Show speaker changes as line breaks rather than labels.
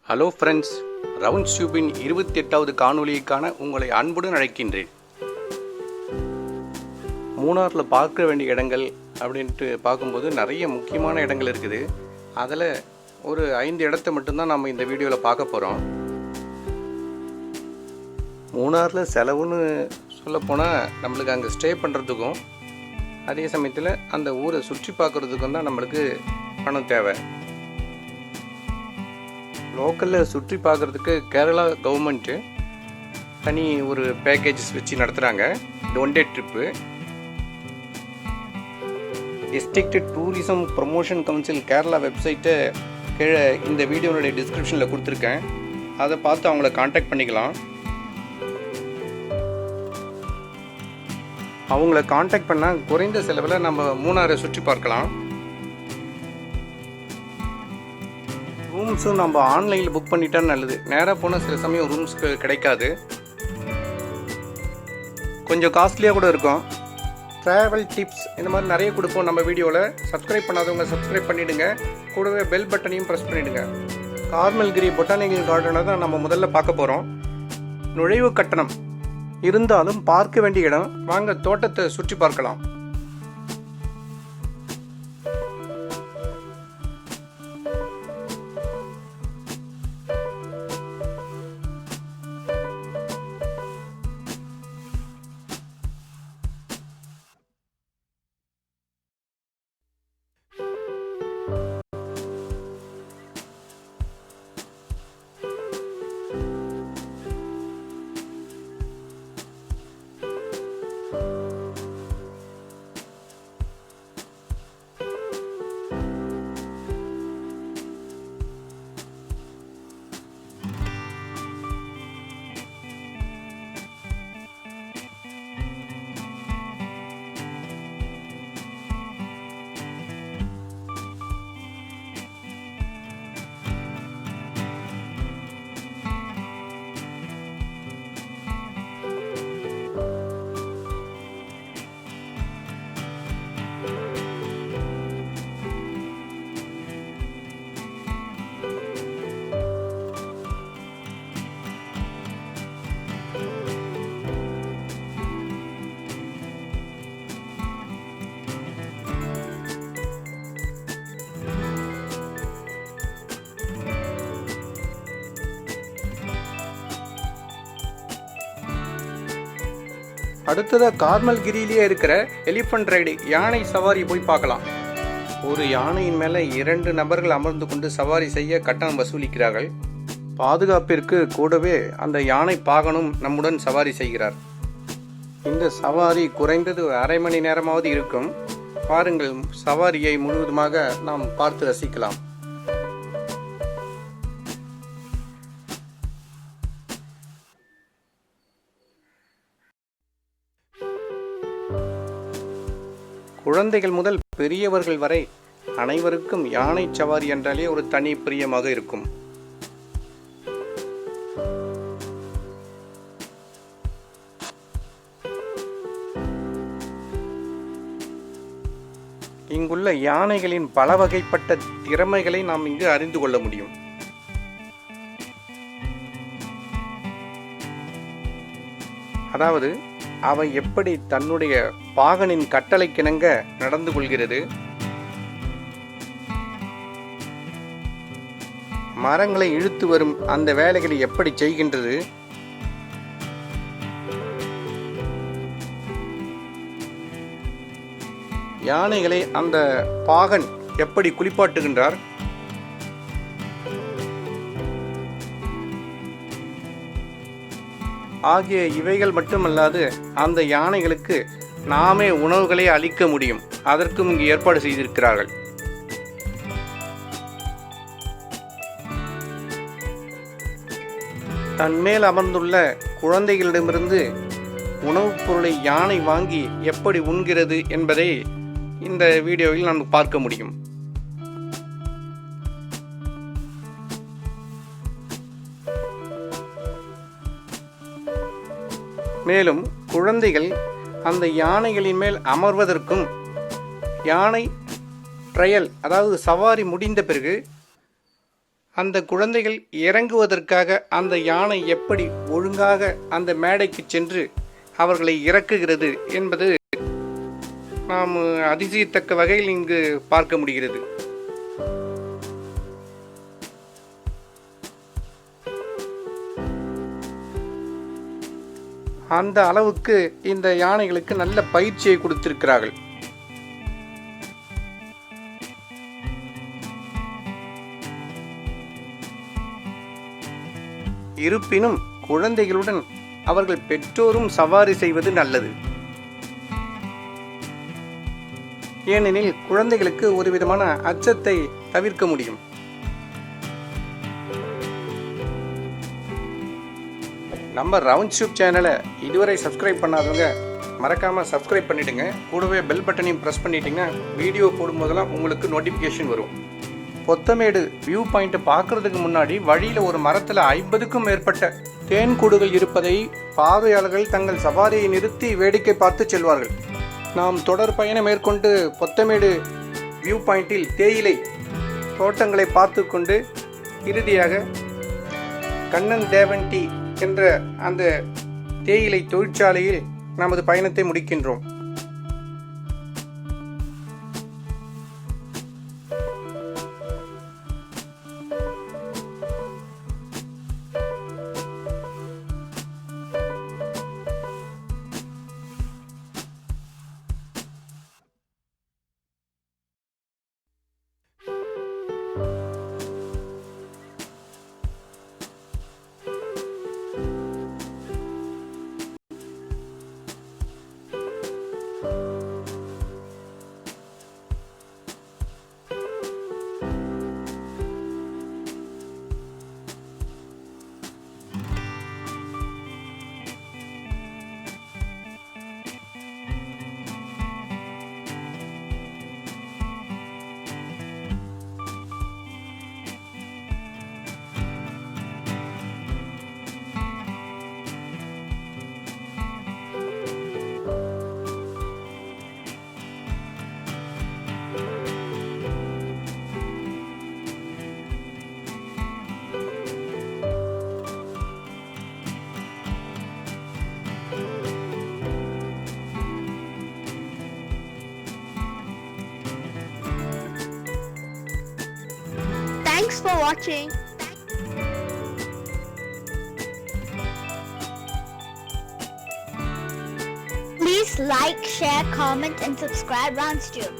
Hello friends, rounds டியூபின் 28வது காணொளிக்கான உங்களை அன்புடன் அழைக்கின்றேன். மூணாரில் பார்க்க வேண்டிய இடங்கள் அப்படின்ட்டு பார்க்கும்போது நிறைய முக்கியமான இடங்கள் இருக்குது. அதில் ஒரு 5 இடத்த மட்டும்தான் நம்ம இந்த வீடியோவில் பார்க்க போகிறோம். மூணாரில் செலவுன்னு சொல்லப்போனால் நம்மளுக்கு அங்கே ஸ்டே பண்ணுறதுக்கும் அதே சமயத்தில் அந்த ஊரை சுற்றி பார்க்குறதுக்கும் தான் நம்மளுக்கு பணம் தேவை. லோக்கலில் சுற்றி பார்க்குறதுக்கு கேரளா கவர்மெண்ட்டு தனி ஒரு பேக்கேஜஸ் வச்சு நடத்துகிறாங்க. இது 1 day trip. District tourism promotion council Kerala வெப்சைட்டை கீழே இந்த வீடியோனுடைய டிஸ்கிரிப்ஷனில் கொடுத்துருக்கேன். அதை பார்த்து அவங்கள காண்டாக்ட் பண்ணிக்கலாம். அவங்கள காண்டாக்ட் பண்ணால் குறைந்த செலவில் நம்ம மூணாரை சுற்றி பார்க்கலாம். ரூம்ஸும் நம்ம ஆன்லைனில் புக் பண்ணிட்டா நல்லது. நேராக போனால் சில சமயம் ரூம்ஸ்க்கு கிடைக்காது, கொஞ்சம் காஸ்ட்லியாக கூட இருக்கும். ட்ராவல் டிப்ஸ் இந்த மாதிரி நிறைய கொடுப்போம் நம்ம வீடியோவில். சப்ஸ்கிரைப் பண்ணாதவங்க சப்ஸ்கிரைப் பண்ணிவிடுங்க. கூடவே பெல் பட்டனையும் ப்ரெஸ் பண்ணிவிடுங்க. கார்மல்கிரி பொட்டானிக்கல் கார்டனை தான் நம்ம முதல்ல பார்க்க போகிறோம். நுழைவு கட்டணம் இருந்தாலும் பார்க்க வேண்டிய இடம். வாங்க தோட்டத்தை சுற்றி பார்க்கலாம். அடுத்ததாக கார்மல்கிரியிலேயே இருக்கிற எலிஃபண்ட் ரைடு, யானை சவாரி போய் பார்க்கலாம். ஒரு யானையின் மேலே 2 நபர்கள் அமர்ந்து கொண்டு சவாரி செய்ய கட்டணம் வசூலிக்கிறார்கள். பாதுகாப்பிற்கு கூடவே அந்த யானை பாகனும் நம்முடன் சவாரி செய்கிறார். இந்த சவாரி குறைந்தது 1/2 மணி நேரமாவது இருக்கும். பாருங்கள், சவாரியை முழுவதுமாக நாம் பார்த்து ரசிக்கலாம். குழந்தைகள் முதல் பெரியவர்கள் வரை அனைவருக்கும் யானை சவாரி என்றாலே ஒரு தனி பிரியமாக இருக்கும். இங்குள்ள யானைகளின் பல வகைப்பட்ட திறமைகளை நாம் இங்கு அறிந்து கொள்ள முடியும். அதாவது அவை எப்படி தன்னுடைய பாகனின் கட்டளைக்கிணங்க நடந்து கொள்கிறது, மரங்களை இழுத்து வரும் அந்த வேலைகளை எப்படி செய்கின்றது, யானைகளை அந்த பாகன் எப்படி குளிப்பாட்டுகின்றார், ஆகிய இவைகள் மட்டுமல்லாது அந்த யானைகளுக்கு நாமே உணவுகளை அளிக்க முடியும். அதற்கும் இங்கு ஏற்பாடு செய்திருக்கிறார்கள். தன்மேல் அமர்ந்துள்ள குழந்தைகளிடமிருந்து உணவுப் பொருளை யானை வாங்கி எப்படி உண்கிறது என்பதை இந்த வீடியோவில் நாம் பார்க்க முடியும். மேலும் குழந்தைகள் அந்த யானைகளின் மேல் அமர்வதற்கும் யானை ட்ரையல், அதாவது சவாரி முடிந்த பிறகு அந்த குழந்தைகள் இறங்குவதற்காக அந்த யானை எப்படி ஒழுங்காக அந்த மேடைக்கு சென்று அவர்களை இறக்குகிறது என்பது நாம் அதிசயத்தக்க வகையில் இங்கு பார்க்க முடிகிறது. அந்த அளவுக்கு இந்த யானைகளுக்கு நல்ல பயிற்சியை கொடுத்திருக்கிறார்கள். இருப்பினும் குழந்தைகளுடன் அவர்கள் பெற்றோரும் சவாரி செய்வது நல்லது. ஏனெனில் குழந்தைகளுக்கு ஒரு விதமான அச்சத்தை தவிர்க்க முடியும். நம்ம ரவுண்ட் ஷூப் சேனலை இதுவரை சப்ஸ்கிரைப் பண்ணாதவங்க மறக்காமல் சப்ஸ்கிரைப் பண்ணிவிடுங்க. கூடவே பெல் பட்டனையும் ப்ரெஸ் பண்ணிட்டீங்கன்னா வீடியோ போடும்போதெல்லாம் உங்களுக்கு நோட்டிஃபிகேஷன் வரும். பொத்தமேடு வியூ பாயிண்ட்டை பார்க்கறதுக்கு முன்னாடி வழியில் ஒரு மரத்தில் 50க்கும் மேற்பட்ட தேன் கூடுகள் இருப்பதை பார்வையாளர்கள் தங்கள் சவாரியை நிறுத்தி வேடிக்கை பார்த்து செல்வார்கள். நாம் தொடர் பயணம் மேற்கொண்டு பொத்தமேடு வியூ பாயிண்டில் தேயிலை தோட்டங்களை பார்த்து கொண்டு இறுதியாக கண்ணன் தேவன் டீ என்ற அந்த தேயிலை தொழிற்சாலையில் நமது பயணத்தை முடிக்கின்றோம்.
Thanks for watching. Please like, share, comment and subscribe Roundstube.